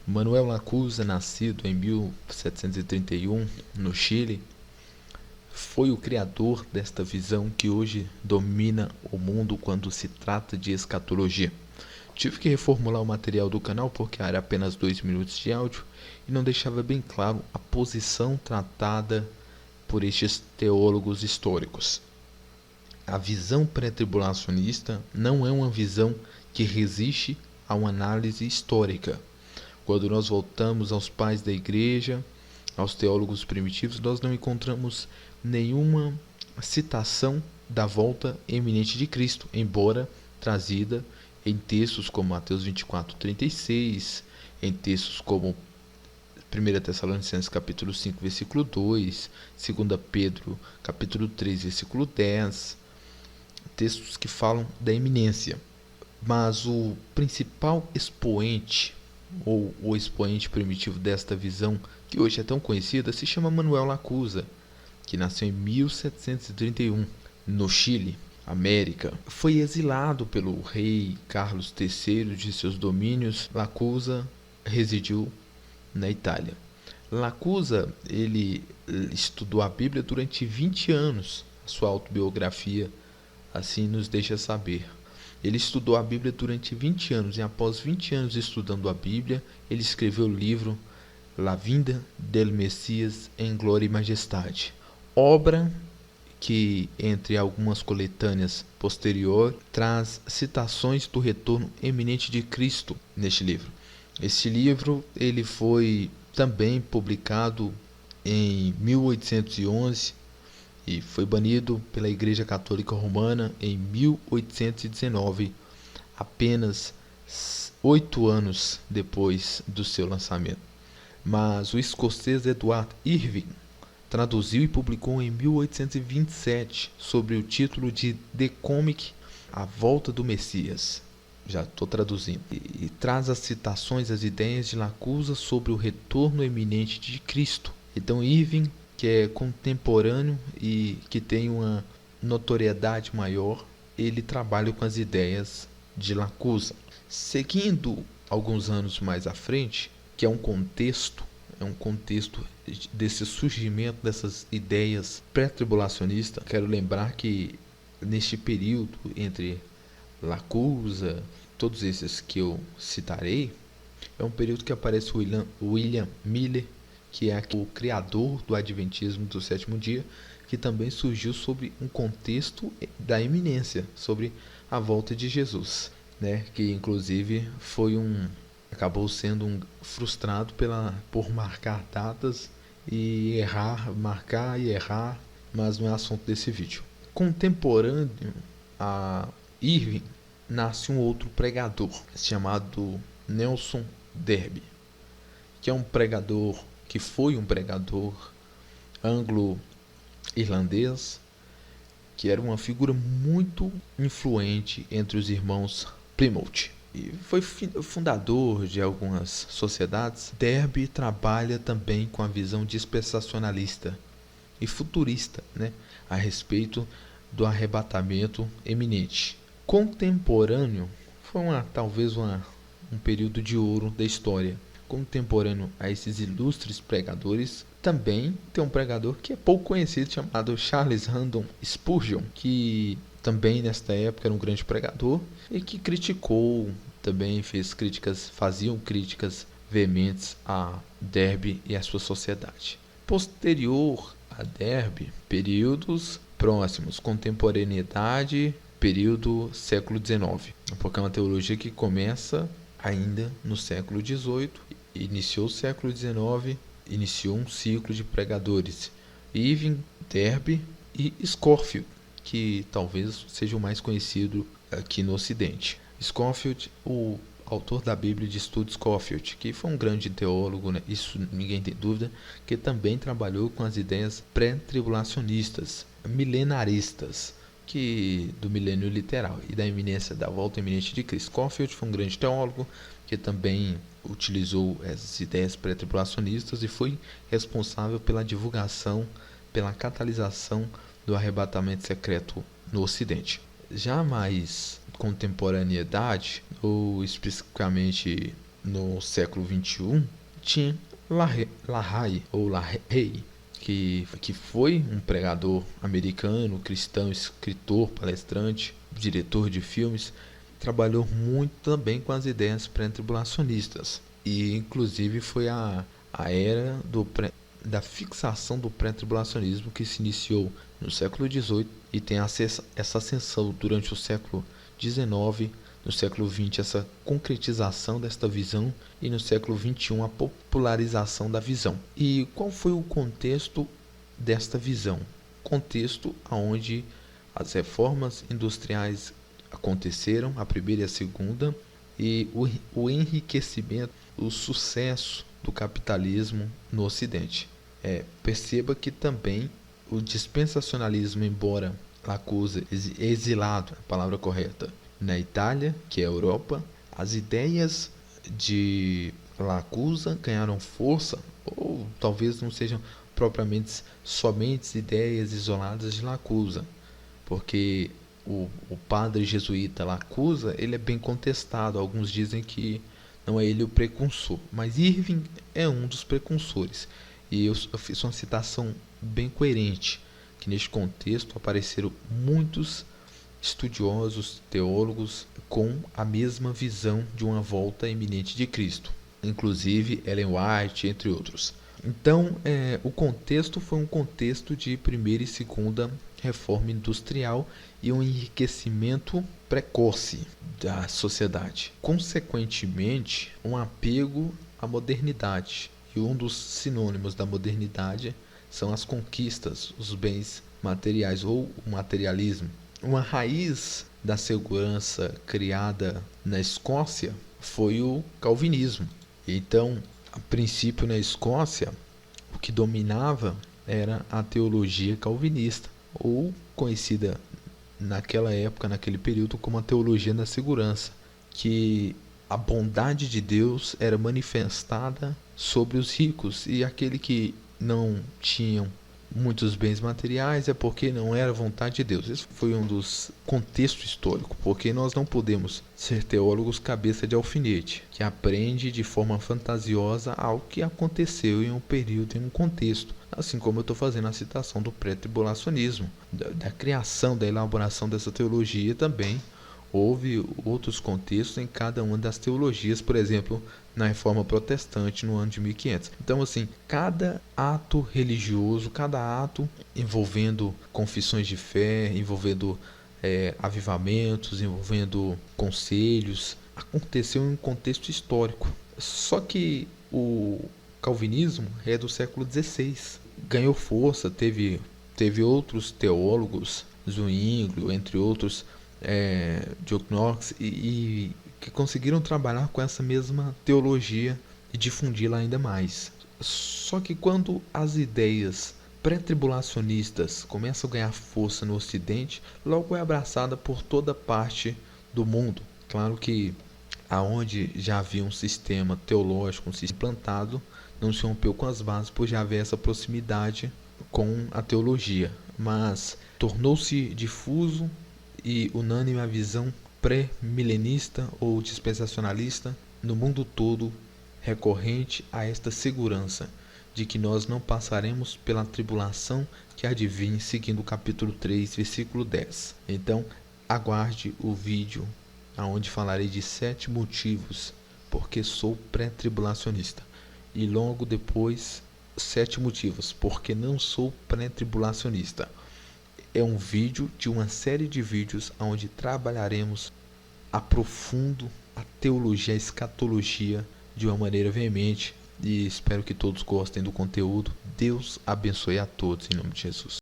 Manuel Lacuza, nascido em 1731 no Chile, foi o criador desta visão que hoje domina o mundo quando se trata de escatologia. Tive que reformular o material do canal porque era apenas 2 minutos de áudio e não deixava bem claro a posição tratada por estes teólogos históricos. A visão pré-tribulacionista não é uma visão que resiste a uma análise histórica. Quando nós voltamos aos pais da igreja, aos teólogos primitivos, nós não encontramos nenhuma citação da volta iminente de Cristo, embora trazida em textos como Mateus 24:36, em textos como 1 Tessalonicenses capítulo 5, versículo 2, 2 Pedro capítulo 3, versículo 10, textos que falam da iminência. Mas o principal expoente, ou o expoente primitivo desta visão, que hoje é tão conhecida, se chama Manuel Lacuza, que nasceu em 1731, no Chile, América. Foi exilado pelo rei Carlos III de seus domínios. Lacuza residiu na Itália. Lacuza, ele estudou a Bíblia durante 20 anos. A sua autobiografia assim nos deixa saber. Ele estudou a Bíblia durante 20 anos e após 20 anos estudando a Bíblia, ele escreveu o livro La Vinda del Messias em Glória e Majestade. Obra que, entre algumas coletâneas posterior, traz citações do retorno eminente de Cristo neste livro. Este livro ele foi também publicado em 1811 e foi banido pela Igreja Católica Romana em 1819, apenas 8 anos depois do seu lançamento. Mas o escocês Edward Irving traduziu e publicou em 1827 sob o título de The Comic, A Volta do Messias. Já estou traduzindo. E traz as citações, as ideias de Lacuza sobre o retorno eminente de Cristo. Então Irving, que é contemporâneo e que tem uma notoriedade maior, ele trabalha com as ideias de Lacuza. Seguindo alguns anos mais à frente, que é um contexto desse surgimento dessas ideias pré-tribulacionistas. Quero lembrar que neste período entre Lacuza, todos esses que eu citarei, é um período que aparece William Miller, que é o criador do Adventismo do Sétimo Dia, que também surgiu sobre um contexto da iminência, sobre a volta de Jesus, né? Que inclusive acabou sendo frustrado por marcar datas e marcar e errar, mas não é assunto desse vídeo. Contemporâneo a Irving, nasce um outro pregador chamado Nelson Darby, que foi um pregador anglo-irlandês, que era uma figura muito influente entre os irmãos Plymouth. E foi fundador de algumas sociedades. Darby trabalha também com a visão dispensacionalista e futurista, né, a respeito do arrebatamento eminente. Contemporâneo, foi talvez um período de ouro da história. Contemporâneo a esses ilustres pregadores, também tem um pregador que é pouco conhecido, chamado Charles Haddon Spurgeon, que também nesta época era um grande pregador e que faziam críticas veementes a Darby e a sua sociedade. Posterior a Darby, períodos próximos, contemporaneidade, período século XIX, porque é uma teologia que começa ainda no século XVIII, iniciou o século XIX, iniciou um ciclo de pregadores, Irving, Darby e Scofield, que talvez seja o mais conhecido aqui no Ocidente. Scofield, o autor da Bíblia de Estudo Scofield, que foi um grande teólogo, né? Isso ninguém tem dúvida, que também trabalhou com as ideias pré-tribulacionistas, milenaristas, do milênio literal e da iminência da volta iminente de Cristo. Scofield foi um grande teólogo que também utilizou essas ideias pré-tribulacionistas e foi responsável pela divulgação, pela catalisação do arrebatamento secreto no Ocidente. Já mais contemporaneidade, ou especificamente no século XXI, tinha LaHaye, ou LaHaye, que foi um pregador americano, cristão, escritor, palestrante, diretor de filmes, trabalhou muito também com as ideias pré-tribulacionistas. E inclusive foi a era da fixação do pré-tribulacionismo que se iniciou no século XVIII e tem essa ascensão durante o século XIX, no século XX essa concretização desta visão e no século XXI a popularização da visão. E qual foi o contexto desta visão? Contexto onde as reformas industriais aconteceram, a primeira e a segunda, e o enriquecimento, o sucesso do capitalismo no Ocidente. Perceba que também o dispensacionalismo, embora Lacuse exilado, a palavra correta, na Itália, que é a Europa, as ideias de Lacuse ganharam força, ou talvez não sejam propriamente somente ideias isoladas de Lacuse, porque o padre jesuíta Lacuse, ele é bem contestado. Alguns dizem que não é ele o precursor, mas Irving é um dos precursores. E eu fiz uma citação bem coerente, que neste contexto apareceram muitos estudiosos, teólogos, com a mesma visão de uma volta iminente de Cristo, inclusive Ellen White, entre outros. Então, o contexto foi um contexto de primeira e segunda reforma industrial e um enriquecimento precoce da sociedade. Consequentemente, um apego à modernidade. E um dos sinônimos da modernidade são as conquistas, os bens materiais ou o materialismo. Uma raiz da segurança criada na Escócia foi o calvinismo. Então, a princípio na Escócia, o que dominava era a teologia calvinista, ou conhecida naquela época, naquele período, como a teologia da segurança, que a bondade de Deus era manifestada sobre os ricos, e aquele que não tinham muitos bens materiais é porque não era vontade de Deus. Esse foi um dos contextos históricos, porque nós não podemos ser teólogos cabeça de alfinete, que aprende de forma fantasiosa algo que aconteceu em um período, em um contexto. Assim como eu estou fazendo a citação do pré-tribulacionismo, da criação, da elaboração dessa teologia também. Houve outros contextos em cada uma das teologias, por exemplo, na Reforma Protestante no ano de 1500. Então, assim, cada ato religioso, cada ato envolvendo confissões de fé, envolvendo avivamentos, envolvendo conselhos, aconteceu em um contexto histórico. Só que o calvinismo é do século XVI. Ganhou força, teve outros teólogos, Zwinglio, entre outros, John Knox, e que conseguiram trabalhar com essa mesma teologia e difundi-la ainda mais. Só que quando as ideias pré-tribulacionistas começam a ganhar força no Ocidente, logo é abraçada por toda parte do mundo. Claro que aonde já havia um sistema teológico, um sistema implantado, não se rompeu com as bases por já haver essa proximidade com a teologia, mas tornou-se difuso e unânime a visão pré-milenista ou dispensacionalista no mundo todo, recorrente a esta segurança de que nós não passaremos pela tribulação que advém, seguindo o capítulo 3, versículo 10. Então, aguarde o vídeo onde falarei de 7 motivos porque sou pré-tribulacionista, e logo depois 7 motivos porque não sou pré-tribulacionista. É um vídeo de uma série de vídeos onde trabalharemos a profundo a teologia, a escatologia de uma maneira veemente, e espero que todos gostem do conteúdo. Deus abençoe a todos em nome de Jesus.